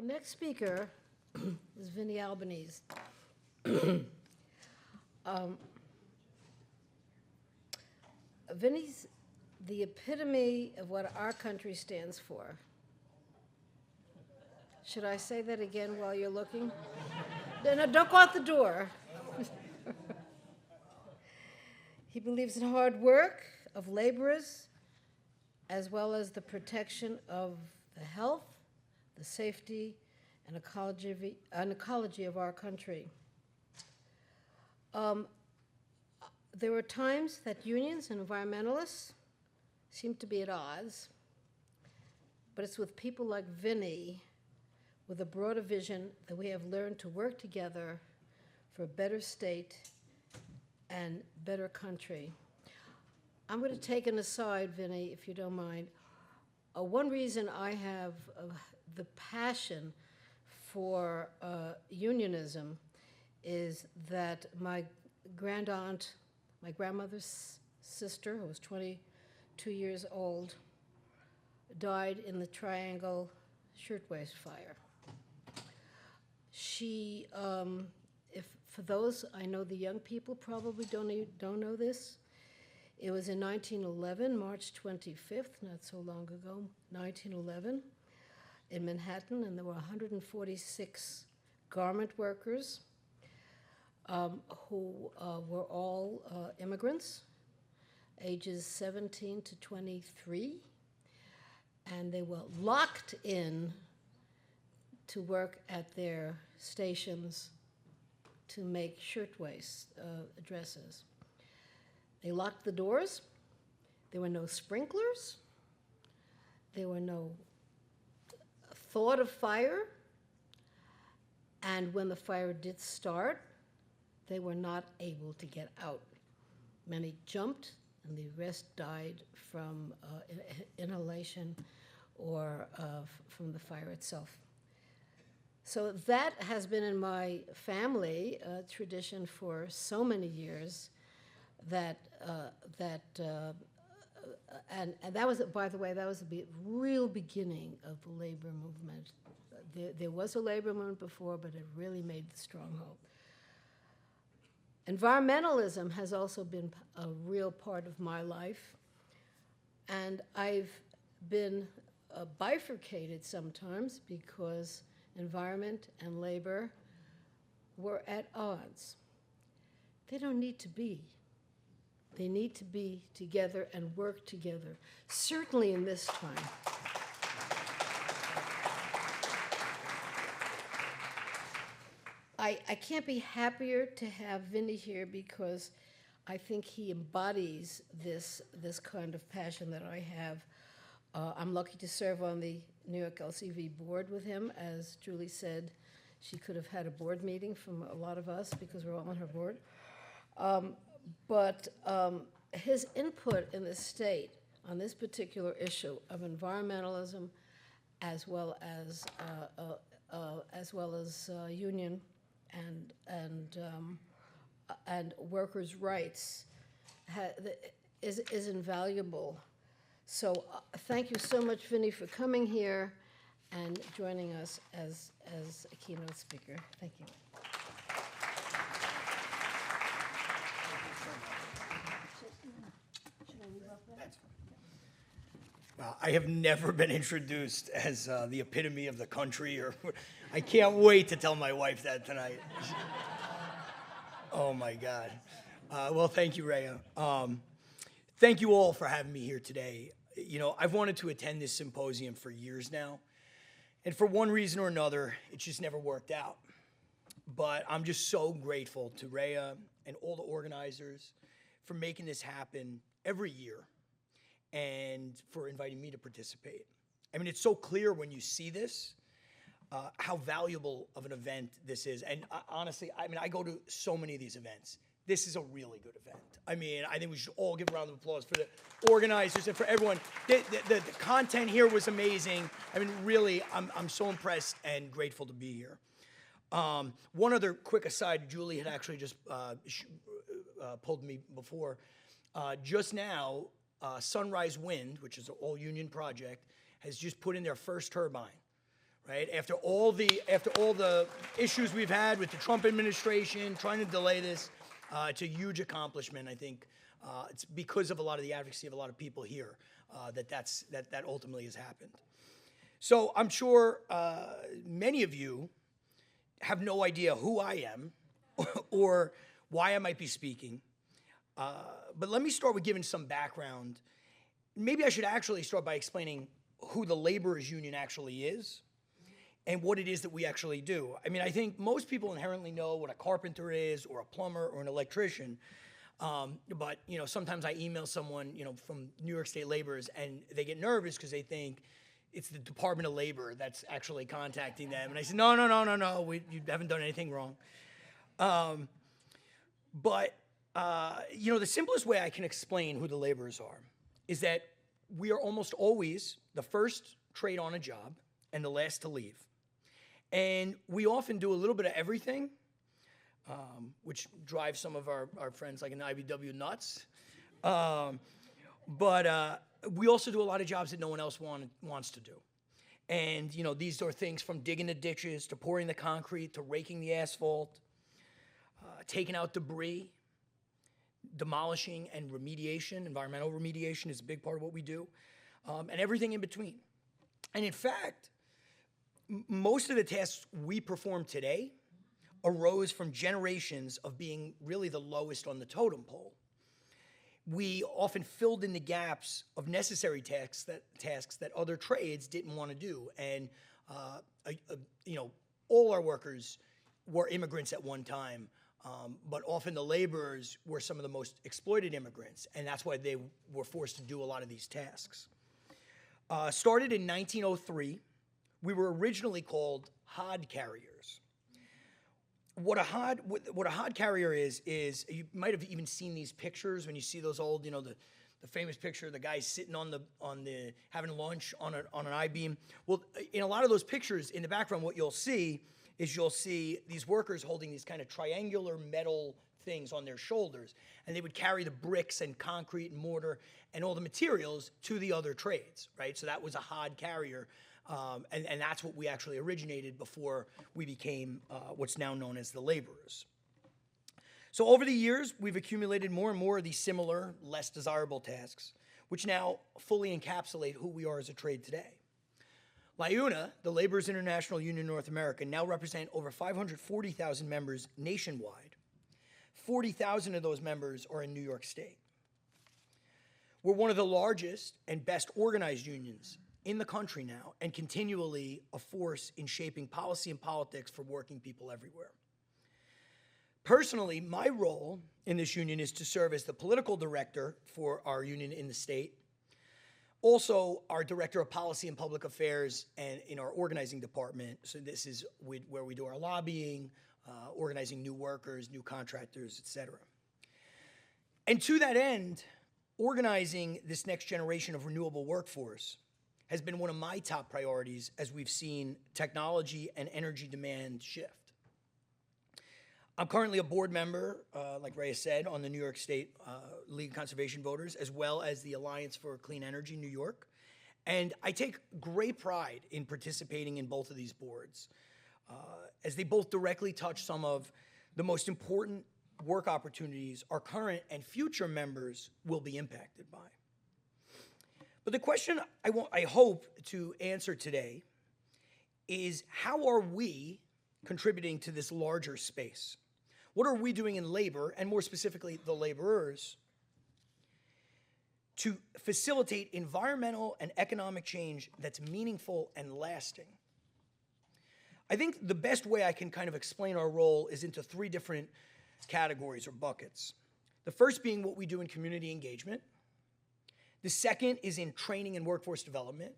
Our next speaker is Vinny Albanese. Vinny's the epitome of what our country stands for. Should I say that again while you're looking? No, don't go out the door. He believes in hard work of laborers, as well as the protection of the health, the safety, and ecology of our country. There were times that unions and environmentalists seemed to be at odds, but it's with people like Vinny, with a broader vision, that we have learned to work together for a better state and better country. I'm going to take an aside, Vinny, if you don't mind. One reason I have the passion for unionism is that my grandaunt, my grandmother's sister, who was 22 years old, died in the Triangle Shirtwaist Fire. She, for those, I know the young people probably don't know this. It was in 1911, March 25th, not so long ago, 1911, in Manhattan, and there were 146 garment workers who were all immigrants, ages 17 to 23, and they were locked in to work at their stations to make shirtwaist dresses. They locked the doors. There were no sprinklers. There were no thought of fire. And when the fire did start, they were not able to get out. Many jumped, and the rest died from inhalation or from the fire itself. So that has been in my family tradition for so many years. And that was, by the way, that was the real beginning of the labor movement. There was a labor movement before, but it really made the stronghold. Environmentalism has also been a real part of my life, and I've been bifurcated sometimes because environment and labor were at odds. They don't need to be. They need to be together and work together, certainly in this time. I can't be happier to have Vinny here because I think he embodies this kind of passion that I have. I'm lucky to serve on the New York LCV board with him. As Julie said, she could have had a board meeting from a lot of us because we're all on her board. But his input in the state on this particular issue of environmentalism, as well as union and workers' rights, is invaluable. So thank you so much, Vinny, for coming here and joining us as a keynote speaker. Thank you. Well, I have never been introduced as the epitome of the country, or I can't wait to tell my wife that tonight. Oh my God. Well, thank you, Rhea. Thank you all for having me here today. You know, I've wanted to attend this symposium for years now, and for one reason or another, it just never worked out. But I'm just so grateful to Rhea and all the organizers for making this happen every year, and for inviting me to participate. I mean, it's so clear when you see this, how valuable of an event this is. And honestly, I mean, I go to so many of these events. This is a really good event. I mean, I think we should all give a round of applause for the organizers and for everyone. The content here was amazing. I mean, really, I'm so impressed and grateful to be here. One other quick aside, Julie had actually just pulled me before. Just now, Sunrise Wind, which is an all-union project, has just put in their first turbine, right? After all the issues we've had with the Trump administration trying to delay this, it's a huge accomplishment. I think it's because of a lot of the advocacy of a lot of people here that ultimately has happened. So I'm sure many of you have no idea who I am or why I might be speaking. But let me start with giving some background. Maybe I should actually start by explaining who the Laborers Union actually is and what it is that we actually do. I mean, I think most people inherently know what a carpenter is or a plumber or an electrician. But, sometimes I email someone, from New York State Laborers, and they get nervous because they think it's the Department of Labor that's actually contacting them. And I said, no, you haven't done anything wrong. But the simplest way I can explain who the laborers are is that we are almost always the first trade on a job and the last to leave. And we often do a little bit of everything, which drives some of our friends like an IBW nuts. But we also do a lot of jobs that no one else wants to do. And, these are things from digging the ditches to pouring the concrete to raking the asphalt, taking out debris, demolishing and remediation. Environmental remediation is a big part of what we do, and everything in between. And in fact, most of the tasks we perform today arose from generations of being really the lowest on the totem pole. We often filled in the gaps of necessary tasks that other trades didn't want to do. And, all our workers were immigrants at one time, but often the laborers were some of the most exploited immigrants, and that's why they were forced to do a lot of these tasks. Started in 1903, we were originally called hod carriers. What a hod carrier is you might have even seen these pictures when you see those old, the famous picture of the guy sitting on the having lunch on an I-beam. Well, in a lot of those pictures in the background, what you'll see these workers holding these kind of triangular metal things on their shoulders, and they would carry the bricks and concrete and mortar and all the materials to the other trades, right? So that was a hod carrier. And that's what we actually originated before we became what's now known as the laborers. So over the years, we've accumulated more and more of these similar, less desirable tasks, which now fully encapsulate who we are as a trade today. LIUNA, the Laborers International Union North America, now represent over 540,000 members nationwide. 40,000 of those members are in New York State. We're one of the largest and best organized unions in the country now, and continually a force in shaping policy and politics for working people everywhere. Personally, my role in this union is to serve as the political director for our union in the state, also our director of policy and public affairs and in our organizing department. So this is where we do our lobbying, organizing new workers, new contractors, et cetera. And to that end, organizing this next generation of renewable workforce has been one of my top priorities as we've seen technology and energy demand shift. I'm currently a board member, like Rhea said, on the New York State League of Conservation Voters, as well as the Alliance for Clean Energy New York. And I take great pride in participating in both of these boards, as they both directly touch some of the most important work opportunities our current and future members will be impacted by. But the question I hope to answer today is, how are we contributing to this larger space? What are we doing in labor, and more specifically the laborers, to facilitate environmental and economic change that's meaningful and lasting? I think the best way I can kind of explain our role is into three different categories or buckets. The first being what we do in community engagement. The second is in training and workforce development.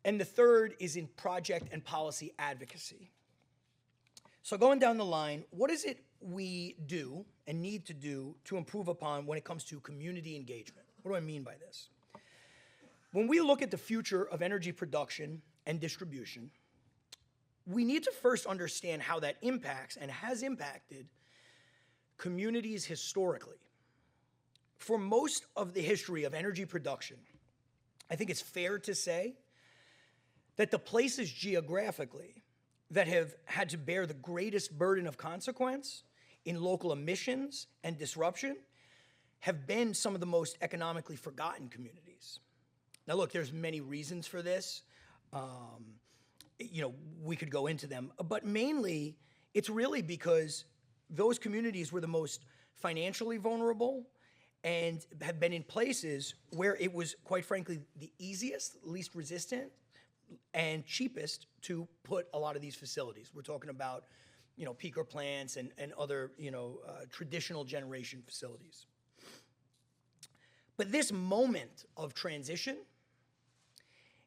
And the third is in project and policy advocacy. So going down the line, what is it we do and need to do to improve upon when it comes to community engagement? What do I mean by this? When we look at the future of energy production and distribution, we need to first understand how that impacts and has impacted communities historically. For most of the history of energy production, I think it's fair to say that the places geographically that have had to bear the greatest burden of consequence in local emissions and disruption have been some of the most economically forgotten communities. Now look, there's many reasons for this. We could go into them, but mainly it's really because those communities were the most financially vulnerable and have been in places where it was, quite frankly, the easiest, least resistant, and cheapest to put a lot of these facilities. We're talking about, peaker plants and other, traditional generation facilities. But this moment of transition,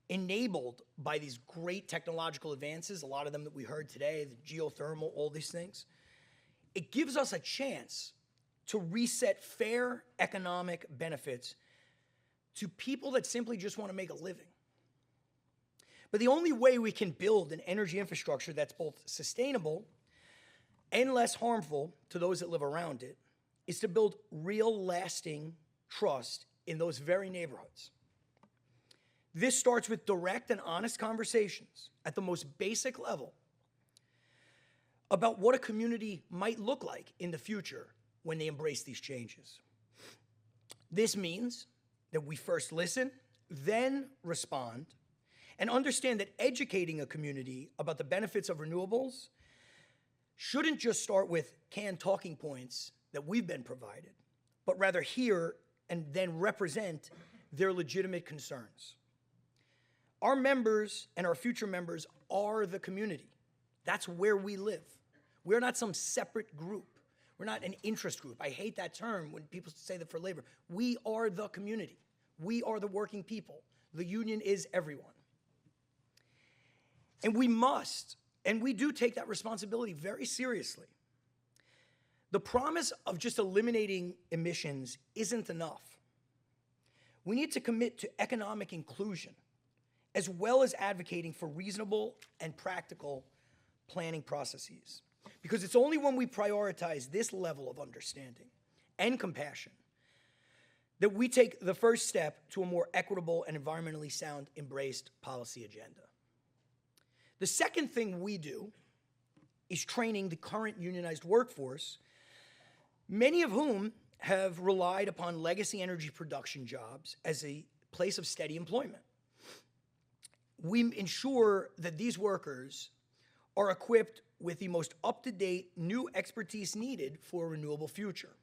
enabled by these great technological advances, a lot of them that we heard today, the geothermal, all these things, it gives us a chance to reset fair economic benefits to people that simply just want to make a living. But the only way we can build an energy infrastructure that's both sustainable and less harmful to those that live around it is to build real, lasting trust in those very neighborhoods. This starts with direct and honest conversations at the most basic level about what a community might look like in the future when they embrace these changes. This means that we first listen, then respond, and understand that educating a community about the benefits of renewables shouldn't just start with canned talking points that we've been provided, but rather hear and then represent their legitimate concerns. Our members and our future members are the community. That's where we live. We're not some separate group. We're not an interest group. I hate that term when people say that for labor. We are the community. We are the working people. The union is everyone. And we must, and we do take that responsibility very seriously. The promise of just eliminating emissions isn't enough. We need to commit to economic inclusion, as well as advocating for reasonable and practical planning processes. Because it's only when we prioritize this level of understanding and compassion that we take the first step to a more equitable and environmentally sound embraced policy agenda. The second thing we do is training the current unionized workforce, many of whom have relied upon legacy energy production jobs as a place of steady employment. We ensure that these workers are equipped with the most up-to-date new expertise needed for a renewable future.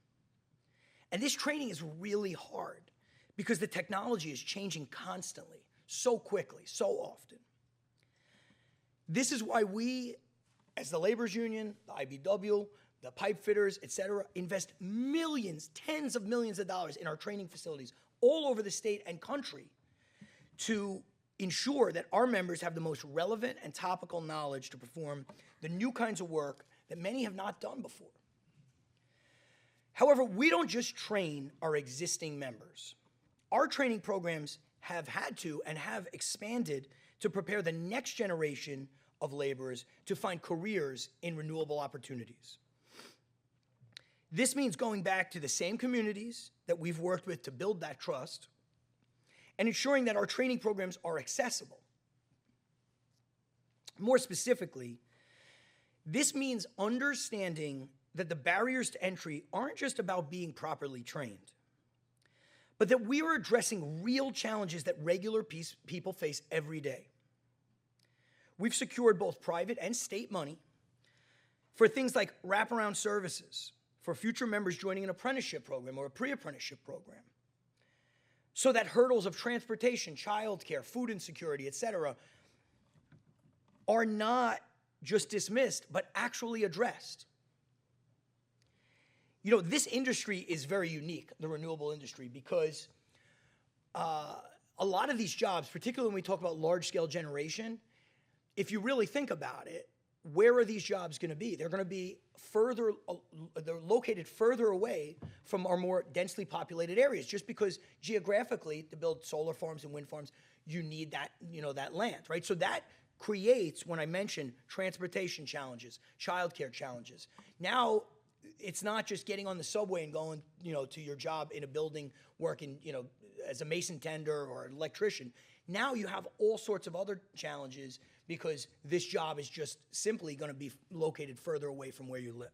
And this training is really hard because the technology is changing constantly, so quickly, so often. This is why we, as the labor's union, the IBW, the pipe fitters, et cetera, invest millions, tens of millions of dollars in our training facilities all over the state and country to ensure that our members have the most relevant and topical knowledge to perform the new kinds of work that many have not done before. However, we don't just train our existing members. Our training programs have had to and have expanded to prepare the next generation of laborers to find careers in renewable opportunities. This means going back to the same communities that we've worked with to build that trust and ensuring that our training programs are accessible. More specifically, this means understanding that the barriers to entry aren't just about being properly trained, but that we are addressing real challenges that regular people face every day. We've secured both private and state money for things like wraparound services for future members joining an apprenticeship program or a pre-apprenticeship program, so that hurdles of transportation, childcare, food insecurity, et cetera, are not just dismissed, but actually addressed. You know, this industry is very unique, the renewable industry, because a lot of these jobs, particularly when we talk about large-scale generation, if you really think about it, where are these jobs going to be? They're going to be further, they're located further away from our more densely populated areas, just because geographically, to build solar farms and wind farms, you need that, that land, right? So that creates, when I mention transportation challenges, childcare challenges. Now, it's not just getting on the subway and going, to your job in a building working, as a mason tender or an electrician. Now you have all sorts of other challenges because this job is just simply going to be located further away from where you live.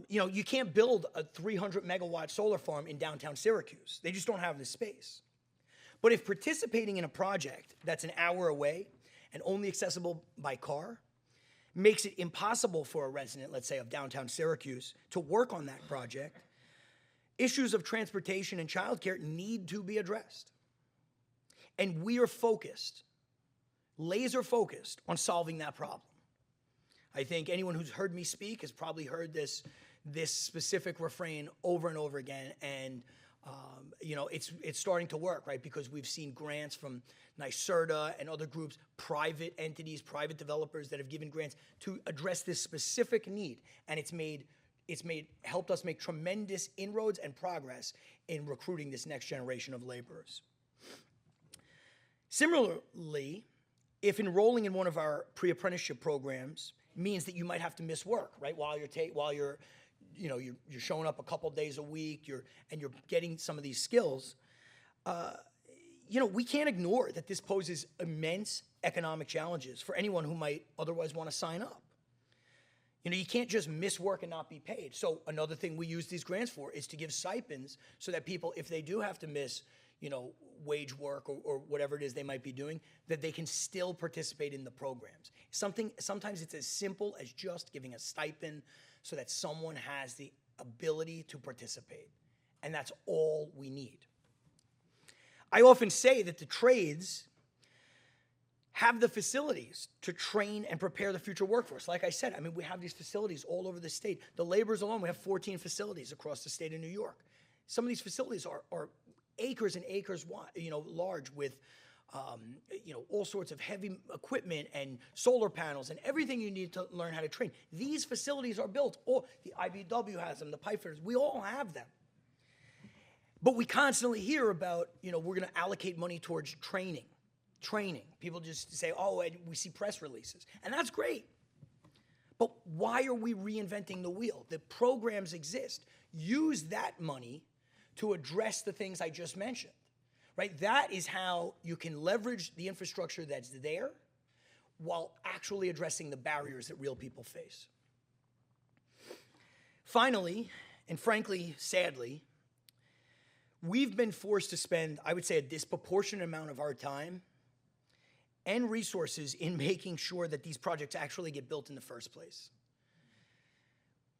You can't build a 300 megawatt solar farm in downtown Syracuse. They just don't have the space. But if participating in a project that's an hour away and only accessible by car makes it impossible for a resident, let's say, of downtown Syracuse to work on that project, issues of transportation and childcare need to be addressed. And we are focused, laser focused, on solving that problem. I think anyone who's heard me speak has probably heard this specific refrain over and over again, and it's starting to work, right? Because we've seen grants from NYSERDA and other groups, private entities, private developers that have given grants to address this specific need, and it's helped us make tremendous inroads and progress in recruiting this next generation of laborers. Similarly, if enrolling in one of our pre-apprenticeship programs means that you might have to miss work, right? While you're showing up a couple days a week, you're getting some of these skills. We can't ignore that this poses immense economic challenges for anyone who might otherwise want to sign up. You can't just miss work and not be paid. So another thing we use these grants for is to give stipends so that people, if they do have to miss, wage work or whatever it is they might be doing, that they can still participate in the programs. Sometimes it's as simple as just giving a stipend so that someone has the ability to participate. And that's all we need. I often say that the trades have the facilities to train and prepare the future workforce. Like I said, we have these facilities all over the state. The laborers alone, we have 14 facilities across the state of New York. Some of these facilities are acres and acres wide, large, with all sorts of heavy equipment and solar panels and everything you need to learn how to train. These facilities are built. The IBW has them, the pipe fitters, we all have them. But we constantly hear about, we're going to allocate money towards training. People just say, and we see press releases. And that's great. But why are we reinventing the wheel? The programs exist. Use that money to address the things I just mentioned, right? That is how you can leverage the infrastructure that's there while actually addressing the barriers that real people face. Finally, and frankly, sadly, we've been forced to spend, I would say, a disproportionate amount of our time and resources in making sure that these projects actually get built in the first place.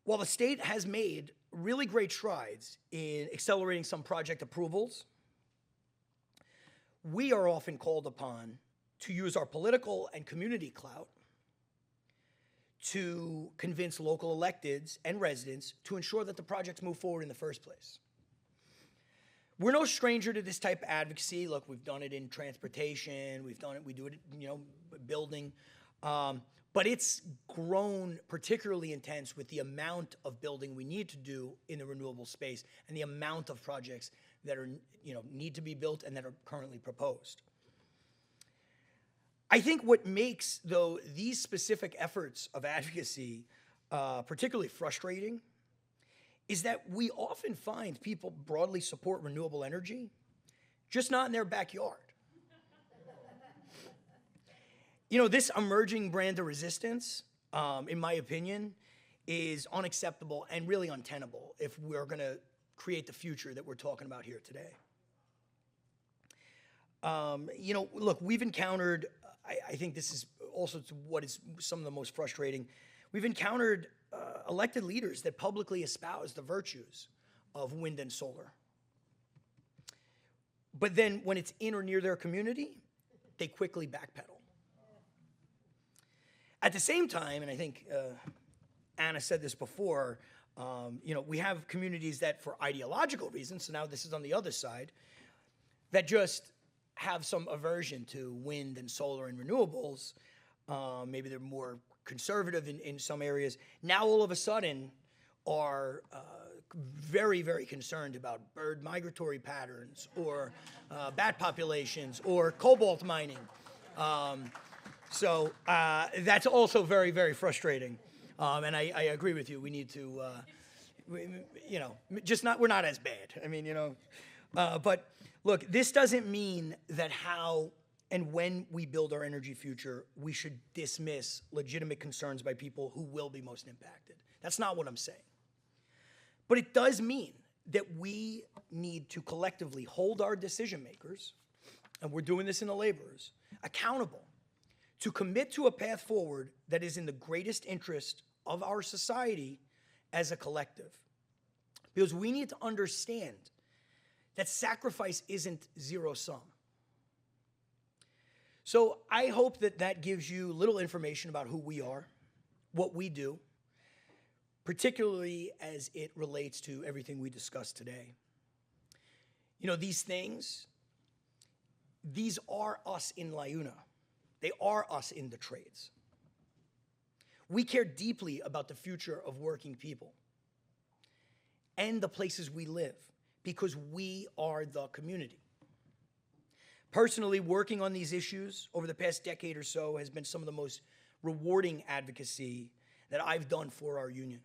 While the state has made really great strides in accelerating some project approvals, we are often called upon to use our political and community clout to convince local electeds and residents to ensure that the projects move forward in the first place. We're no stranger to this type of advocacy. Look, we've done it in transportation, we do it in, building, but it's grown particularly intense with the amount of building we need to do in the renewable space and the amount of projects that are, need to be built and that are currently proposed. I think what makes, though, these specific efforts of advocacy particularly frustrating is that we often find people broadly support renewable energy, just not in their backyard. This emerging brand of resistance, in my opinion, is unacceptable and really untenable if we're going to create the future that we're talking about here today. Look, we've encountered, I think this is also what is some of the most frustrating, we've encountered elected leaders that publicly espouse the virtues of wind and solar. But then when it's in or near their community, they quickly backpedal. At the same time, and I think Anna said this before, we have communities that for ideological reasons, so now this is on the other side, that just have some aversion to wind and solar and renewables. Maybe they're more conservative in some areas. Now all of a sudden are very, very concerned about bird migratory patterns or bat populations or cobalt mining. So that's also very, very frustrating. And I agree with you. We need to, we're not as bad. But Look, this doesn't mean that how and when we build our energy future, we should dismiss legitimate concerns by people who will be most impacted. That's not what I'm saying. But it does mean that we need to collectively hold our decision makers, and we're doing this in the laborers, accountable to commit to a path forward that is in the greatest interest of our society as a collective. Because we need to understand that sacrifice isn't zero sum. So I hope that that gives you little information about who we are, what we do, particularly as it relates to everything we discussed today. You know, these things, these are us in LiUNA. They are us in the trades. We care deeply about the future of working people and the places we live because we are the community. Personally, working on these issues over the past decade or so has been some of the most rewarding advocacy that I've done for our union.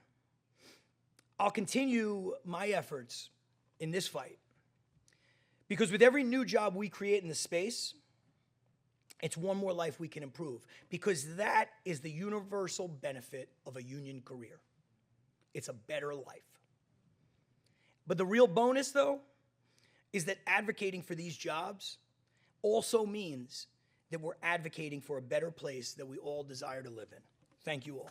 I'll continue my efforts in this fight because with every new job we create in the space, it's one more life we can improve because that is the universal benefit of a union career. It's a better life. But the real bonus, though, is that advocating for these jobs also means that we're advocating for a better place that we all desire to live in. Thank you all.